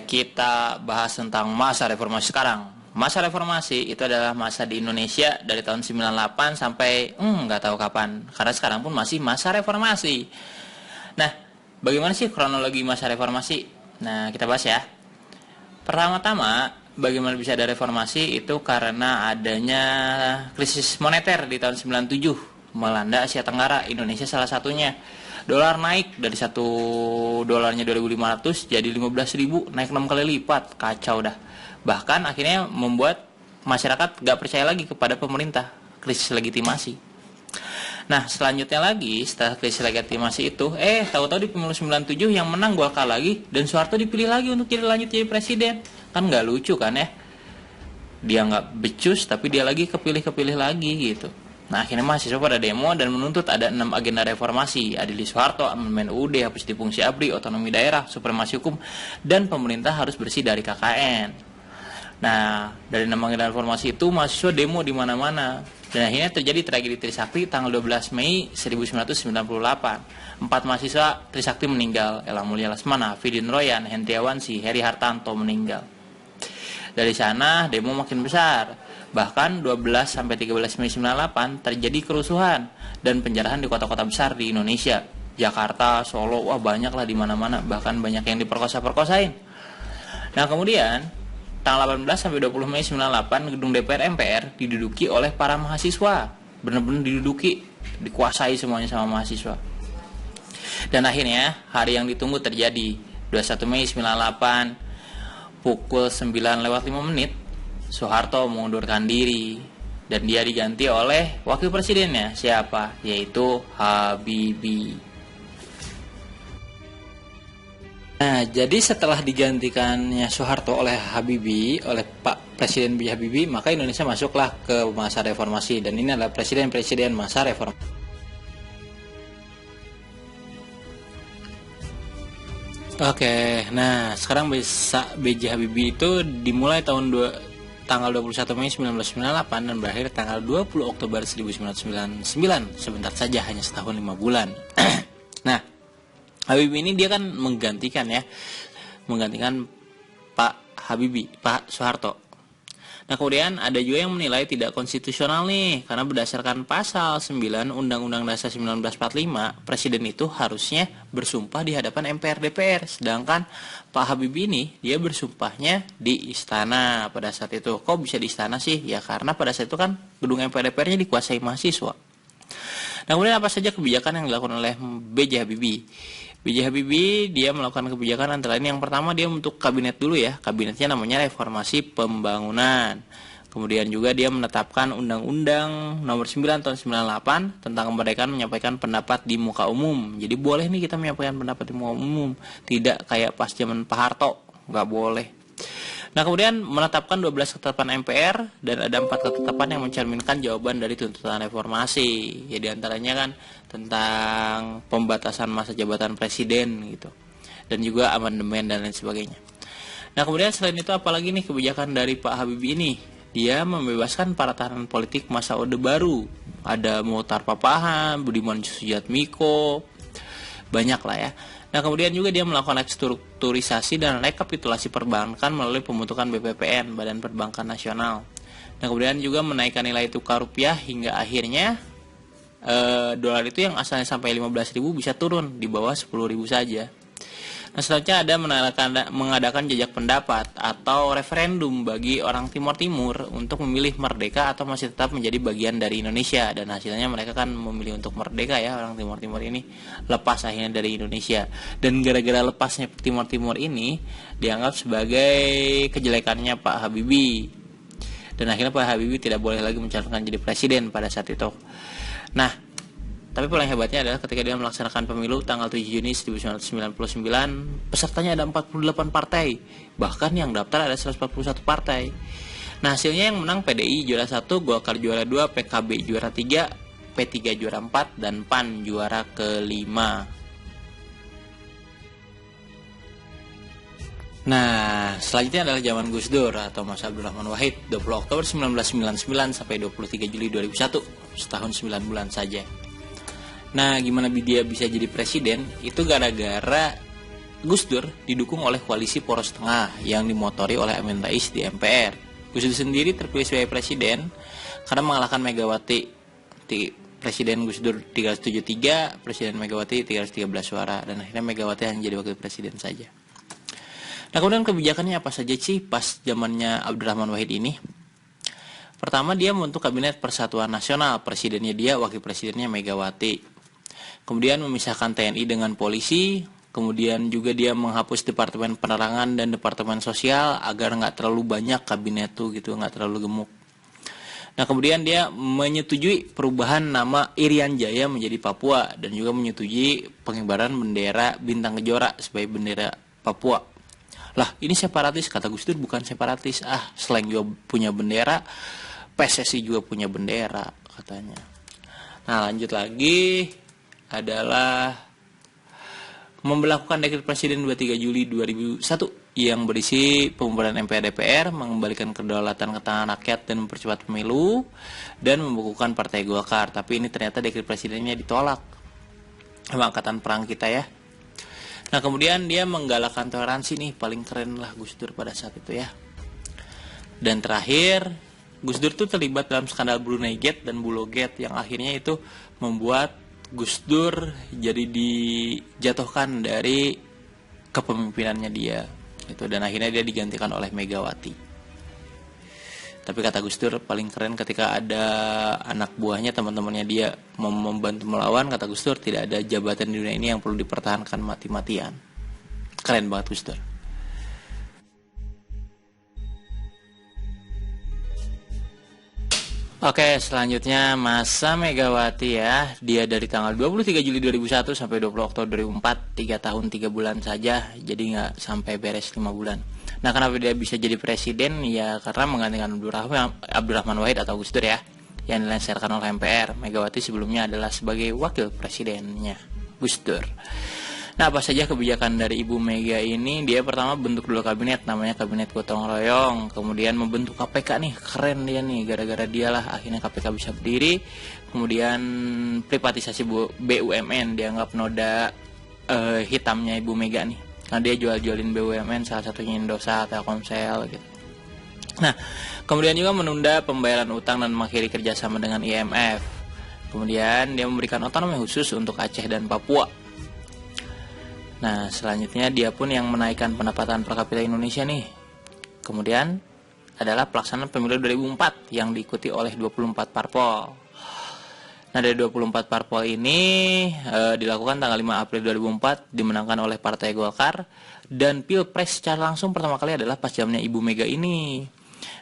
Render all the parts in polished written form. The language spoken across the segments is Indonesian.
Kita bahas tentang masa reformasi sekarang. Masa reformasi itu adalah masa di Indonesia dari tahun 98 sampai nggak tahu kapan. Karena sekarang pun masih masa reformasi. Nah, bagaimana sih kronologi masa reformasi? Nah, kita bahas ya. Pertama-tama, bagaimana bisa ada reformasi itu karena adanya krisis moneter di tahun 97 melanda Asia Tenggara, Indonesia salah satunya. Dolar naik dari $1 2.500 jadi 15.000, naik 6 kali lipat, kacau dah. Bahkan akhirnya membuat masyarakat gak percaya lagi kepada pemerintah, krisis legitimasi. Nah, selanjutnya lagi setelah krisis legitimasi itu, tahu-tahu di pemilu 97 yang menang Golkar lagi dan Soeharto dipilih lagi untuk lanjut jadi presiden. Kan gak lucu kan ya? Dia gak becus tapi dia lagi kepilih lagi gitu. Nah, akhirnya mahasiswa pada demo dan menuntut ada 6 agenda reformasi: adili Soeharto, amandemen UUD, hapus fungsi ABRI, otonomi daerah, supremasi hukum, dan pemerintah harus bersih dari KKN. Nah, dari 6 agenda reformasi itu mahasiswa demo di mana-mana. Dan akhirnya terjadi tragedi Trisakti tanggal 12 Mei 1998. 4 mahasiswa Trisakti meninggal: Ella Mulia Lesmana, Fidin Royan, Hendriawansi, Heri Hartanto meninggal. Dari sana demo makin besar. Bahkan 12 sampai 13 Mei 98 terjadi kerusuhan dan penjarahan di kota-kota besar di Indonesia. Jakarta, Solo, wah banyak lah di mana-mana, bahkan banyak yang diperkosa-perkosain. Nah, kemudian tanggal 18 sampai 20 Mei 98 gedung DPR MPR diduduki oleh para mahasiswa. Benar-benar diduduki, dikuasai semuanya sama mahasiswa. Dan akhirnya hari yang ditunggu terjadi. 21 Mei 98 pukul 9:05 Soeharto mengundurkan diri dan dia diganti oleh wakil presidennya. Siapa? Yaitu Habibie. Nah, jadi setelah digantikannya Soeharto oleh Habibie, oleh Pak Presiden B. Habibie, maka Indonesia masuklah ke masa reformasi dan ini adalah presiden-presiden masa reformasi. Oke, nah sekarang B.J. Habibie itu dimulai tanggal 21 Mei 1998 dan berakhir tanggal 20 Oktober 1999. Sebentar saja, hanya setahun 5 bulan. Nah, Habibie ini dia kan menggantikan Pak Soeharto. Nah, kemudian ada juga yang menilai tidak konstitusional nih, karena berdasarkan pasal 9 Undang-Undang Dasar 1945, presiden itu harusnya bersumpah di hadapan MPR DPR, sedangkan Pak Habibie ini dia bersumpahnya di istana pada saat itu. Kok bisa di istana sih? Ya karena pada saat itu kan gedung MPR DPR-nya dikuasai mahasiswa. Nah, kemudian apa saja kebijakan yang dilakukan oleh B.J. Habibie? B.J. Habibie dia melakukan kebijakan antara lain yang pertama dia membentuk kabinet dulu ya. Kabinetnya namanya Reformasi Pembangunan. Kemudian juga dia menetapkan Undang-Undang Nomor 9 Tahun 98 tentang kemerdekaan menyampaikan pendapat di muka umum. Jadi boleh nih kita menyampaikan pendapat di muka umum, tidak kayak pas zaman Pak Harto, nggak boleh. Nah, kemudian menetapkan 12 ketetapan MPR dan ada 4 ketetapan yang mencerminkan jawaban dari tuntutan reformasi. Ya, di antaranya kan tentang pembatasan masa jabatan presiden gitu. Dan juga amandemen dan lain sebagainya. Nah, kemudian selain itu apalagi nih kebijakan dari Pak Habibie ini? Dia membebaskan para tahanan politik masa Orde Baru. Ada Mochtar Papahan, Budiman Sujatmiko, banyak lah ya. Nah, kemudian juga dia melakukan restrukturisasi dan rekapitulasi perbankan melalui pembentukan BPPN, Badan Perbankan Nasional. Nah, kemudian juga menaikkan nilai tukar rupiah hingga akhirnya dolar itu yang asalnya sampai 15.000 bisa turun di bawah 10.000 saja. Nah, selanjutnya ada mengadakan jajak pendapat atau referendum bagi orang Timur Timur untuk memilih merdeka atau masih tetap menjadi bagian dari Indonesia, dan hasilnya mereka kan memilih untuk merdeka ya, orang Timur Timur ini lepas akhirnya dari Indonesia. Dan gara-gara lepasnya Timur Timur ini dianggap sebagai kejelekannya Pak Habibie, dan akhirnya Pak Habibie tidak boleh lagi mencalonkan jadi presiden pada saat itu. Nah, tapi paling hebatnya adalah ketika dia melaksanakan pemilu tanggal 7 Juni 1999, pesertanya ada 48 partai. Bahkan yang daftar ada 141 partai. Nah, hasilnya yang menang PDI juara 1, Golkar juara 2, PKB juara 3, P3 juara 4, dan PAN juara ke-5. Nah, selanjutnya adalah zaman Gus Dur atau masa Abdurrahman Wahid, 20 Oktober 1999 sampai 23 Juli 2001, setahun 9 bulan saja. Nah, gimana dia bisa jadi presiden? Itu gara-gara Gus Dur didukung oleh koalisi poros tengah yang dimotori oleh Amin Rais di MPR. Gus Dur sendiri terpilih sebagai presiden karena mengalahkan Megawati. Presiden Gus Dur 373, Presiden Megawati 313 suara, dan akhirnya Megawati hanya jadi wakil presiden saja. Nah, kemudian kebijakannya apa saja sih pas zamannya Abdurrahman Wahid ini? Pertama, dia membentuk Kabinet Persatuan Nasional, presidennya dia, wakil presidennya Megawati. Kemudian memisahkan TNI dengan polisi. Kemudian juga dia menghapus Departemen Penerangan dan Departemen Sosial agar nggak terlalu banyak kabinet tuh gitu, nggak terlalu gemuk. Nah, kemudian dia menyetujui perubahan nama Irian Jaya menjadi Papua dan juga menyetujui pengibaran bendera Bintang Kejora sebagai bendera Papua. Lah, ini separatis, kata Gus Dur, bukan separatis. Selain juga punya bendera, PSSI juga punya bendera katanya. Nah, lanjut lagi adalah memberlakukan Dekret Presiden 23 Juli 2001 yang berisi pembubaran MPR DPR, mengembalikan kedaulatan ke tangan rakyat dan mempercepat pemilu, dan membukukan Partai Golkar. Tapi ini ternyata Dekret Presidennya ditolak sama Angkatan Perang kita ya. Nah, kemudian dia menggalakkan toleransi nih, paling keren lah Gus Dur pada saat itu ya. Dan terakhir, Gus Dur tuh terlibat dalam skandal Brunei Gate dan Bulo Gate yang akhirnya itu membuat Gus Dur jadi dijatuhkan dari kepemimpinannya dia itu, dan akhirnya dia digantikan oleh Megawati. Tapi kata Gus Dur paling keren ketika ada anak buahnya, teman-temannya dia mau membantu melawan, kata Gus Dur tidak ada jabatan di dunia ini yang perlu dipertahankan mati-matian. Keren banget Gus Dur. Oke, selanjutnya masa Megawati ya. Dia dari tanggal 23 Juli 2001 sampai 20 Oktober 2004, 3 tahun 3 bulan saja. Jadi nggak sampai beres 5 bulan. Nah, kenapa dia bisa jadi presiden? Ya karena menggantikan Abdurrahman Wahid atau Gus Dur ya, yang dilengsarkan oleh MPR. Megawati sebelumnya adalah sebagai wakil presidennya Gus Dur. Nah, apa saja kebijakan dari Ibu Mega ini? Dia pertama bentuk dulu kabinet, namanya Kabinet Gotong Royong. Kemudian membentuk KPK nih, keren dia nih, gara-gara dialah akhirnya KPK bisa berdiri. Kemudian privatisasi BUMN, dianggap noda hitamnya Ibu Mega nih. Karena dia jual-jualin BUMN, salah satunya Indosat, Telkomsel gitu. Nah, kemudian juga menunda pembayaran utang dan mengakhiri kerjasama dengan IMF. Kemudian dia memberikan otonomi khusus untuk Aceh dan Papua. Nah, selanjutnya dia pun yang menaikkan pendapatan per kapita Indonesia nih. Kemudian adalah pelaksanaan pemilu 2004 yang diikuti oleh 24 parpol. Nah, dari 24 parpol ini dilakukan tanggal 5 April 2004, dimenangkan oleh Partai Golkar, dan Pilpres secara langsung pertama kali adalah pas zamannya Ibu Mega ini.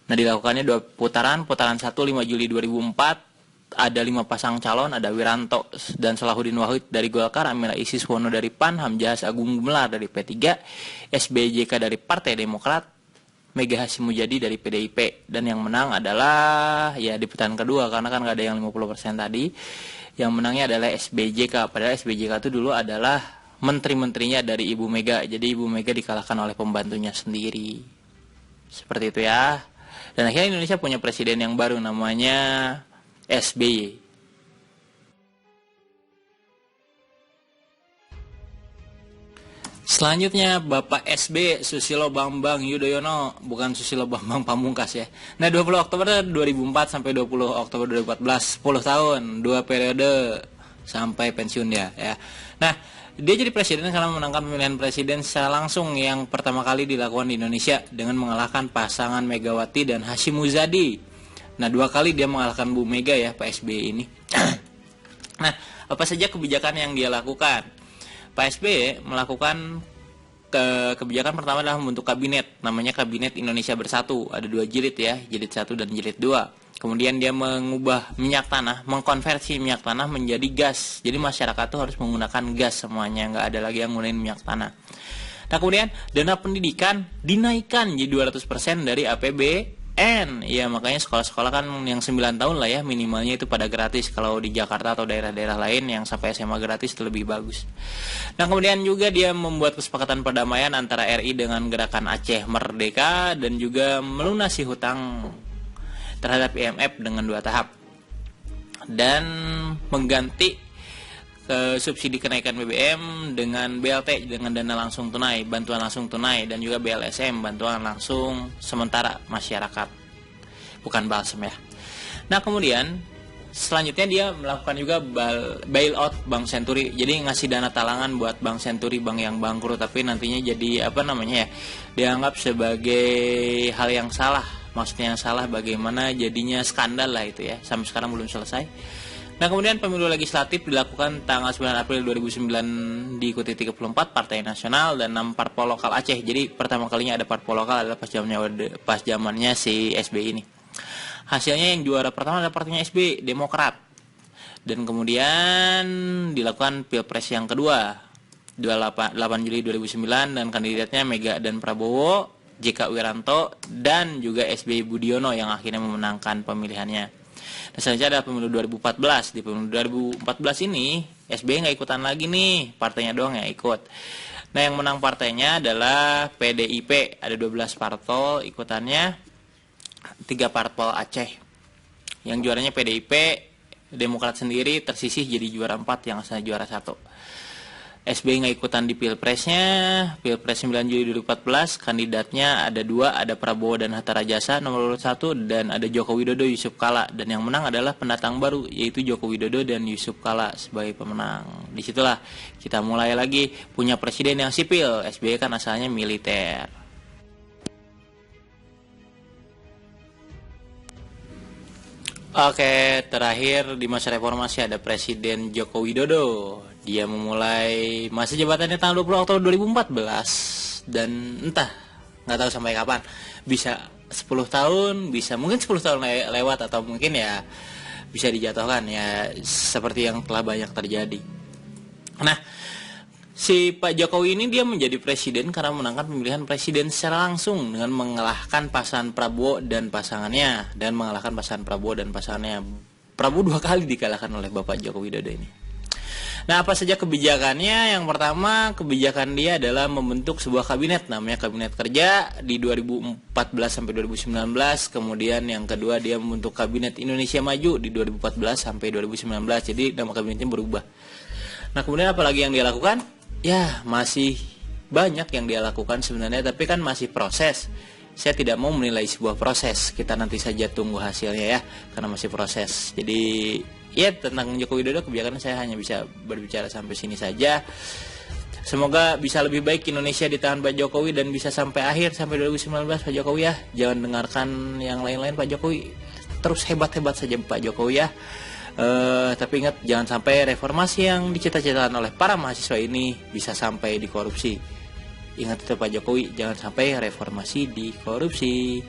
Nah, dilakukannya 2 putaran 1 5 Juli 2004. Ada 5 pasang calon, ada Wiranto dan Salahuddin Wahid dari Golkar, Amira Isis Wono dari PAN, Hamzahas Agung Gumelar dari P3, SBJK dari Partai Demokrat, Mega Hasyim Mujadi dari PDIP. Dan yang menang adalah ya di putaran kedua, karena kan gak ada yang 50% tadi. Yang menangnya adalah SBJK, padahal SBJK itu dulu adalah menteri-menterinya dari Ibu Mega. Jadi Ibu Mega dikalahkan oleh pembantunya sendiri. Seperti itu ya. Dan akhirnya Indonesia punya presiden yang baru, namanya SBY. Selanjutnya Bapak SB Susilo Bambang Yudhoyono, bukan Susilo Bambang Pamungkas ya. Nah, 20 Oktober 2004 sampai 20 Oktober 2014, 10 tahun, 2 periode sampai pensiun dia ya. Nah, dia jadi presiden karena memenangkan pemilihan presiden secara langsung yang pertama kali dilakukan di Indonesia dengan mengalahkan pasangan Megawati dan Hasyim Muzadi. Nah, 2 kali dia mengalahkan Bu Mega ya, Pak SBY ini. Nah, apa saja kebijakan yang dia lakukan? Pak SBY melakukan kebijakan pertama adalah membentuk kabinet, namanya Kabinet Indonesia Bersatu. Ada 2 jilid ya, jilid 1 dan jilid 2. Kemudian dia mengubah minyak tanah, mengkonversi minyak tanah menjadi gas. Jadi masyarakat tuh harus menggunakan gas semuanya, nggak ada lagi yang menggunakan minyak tanah. Nah, kemudian dana pendidikan dinaikkan jadi 200% dari APBN. Ya, makanya sekolah-sekolah kan yang 9 tahun lah ya minimalnya itu pada gratis. Kalau di Jakarta atau daerah-daerah lain yang sampai SMA gratis itu lebih bagus. Nah, kemudian juga dia membuat kesepakatan perdamaian antara RI dengan gerakan Aceh Merdeka, dan juga melunasi hutang terhadap IMF dengan 2 tahap. Dan mengganti ke subsidi kenaikan BBM dengan BLT, dengan dana langsung tunai, bantuan langsung tunai, dan juga BLSM, bantuan langsung sementara masyarakat, bukan balsem ya. Nah kemudian selanjutnya dia melakukan juga bailout Bank Senturi, jadi ngasih dana talangan buat Bank Senturi, bank yang bangkrut tapi nantinya jadi dianggap sebagai hal yang salah. Maksudnya yang salah bagaimana jadinya skandal lah itu ya, sampai sekarang belum selesai. Nah kemudian pemilu legislatif dilakukan tanggal 9 April 2009, diikuti 34 partai nasional dan 6 parpol lokal Aceh. Jadi pertama kalinya ada parpol lokal adalah pas zamannya si SBY ini. Hasilnya yang juara pertama adalah partainya SBY, Demokrat. Dan kemudian dilakukan Pilpres yang kedua 8 Juli 2009 dan kandidatnya Mega dan Prabowo, JK Wiranto, dan juga SBY Budiono yang akhirnya memenangkan pemilihannya. Dan selanjutnya ada pemilu 2014. Di pemilu 2014 ini SBY nggak ikutan lagi nih, partainya doang yang ikut. Nah yang menang partainya adalah PDIP, ada 12 parpol ikutannya, 3 parpol Aceh. Yang juaranya PDIP, Demokrat sendiri tersisih jadi juara 4 yang asalnya juara 1. SBY nggak ikutan di Pilpresnya. Pilpres 9 Juli 2014, kandidatnya ada 2, ada Prabowo dan Hatta Rajasa nomor 1, dan ada Joko Widodo, Yusuf Kala. Dan yang menang adalah pendatang baru, yaitu Joko Widodo dan Yusuf Kala sebagai pemenang. Disitulah kita mulai lagi punya presiden yang sipil. SBY kan asalnya militer. Oke, terakhir di masa reformasi ada Presiden Joko Widodo. Dia memulai masa jabatannya tanggal 20 Oktober 2014 dan entah, nggak tahu sampai kapan. Bisa 10 tahun, bisa mungkin 10 tahun lewat atau mungkin ya bisa dijatuhkan ya seperti yang telah banyak terjadi. Nah, si Pak Jokowi ini dia menjadi presiden karena menangkan pemilihan presiden secara langsung dengan mengalahkan pasangan Prabowo dan pasangannya, dan mengalahkan pasangan Prabowo dan pasangannya. Prabowo 2 kali dikalahkan oleh Bapak Joko Widodo ini. Nah, apa saja kebijakannya? Yang pertama, kebijakan dia adalah membentuk sebuah kabinet, namanya Kabinet Kerja di 2014 sampai 2019. Kemudian yang kedua, dia membentuk Kabinet Indonesia Maju di 2014 sampai 2019. Jadi nama kabinetnya berubah. Nah, kemudian apa lagi yang dia lakukan? Ya, masih banyak yang dia lakukan sebenarnya, tapi kan masih proses. Saya tidak mau menilai sebuah proses. Kita nanti saja tunggu hasilnya ya, karena masih proses. Jadi ya tentang Joko Widodo kebijakan saya hanya bisa berbicara sampai sini saja. Semoga bisa lebih baik Indonesia di tangan Pak Jokowi dan bisa sampai akhir sampai 2019 Pak Jokowi ya. Jangan dengarkan yang lain-lain Pak Jokowi. Terus hebat-hebat saja Pak Jokowi ya. Tapi ingat jangan sampai reformasi yang dicita-citakan oleh para mahasiswa ini bisa sampai dikorupsi. Ingat itu Pak Jokowi, jangan sampai reformasi dikorupsi.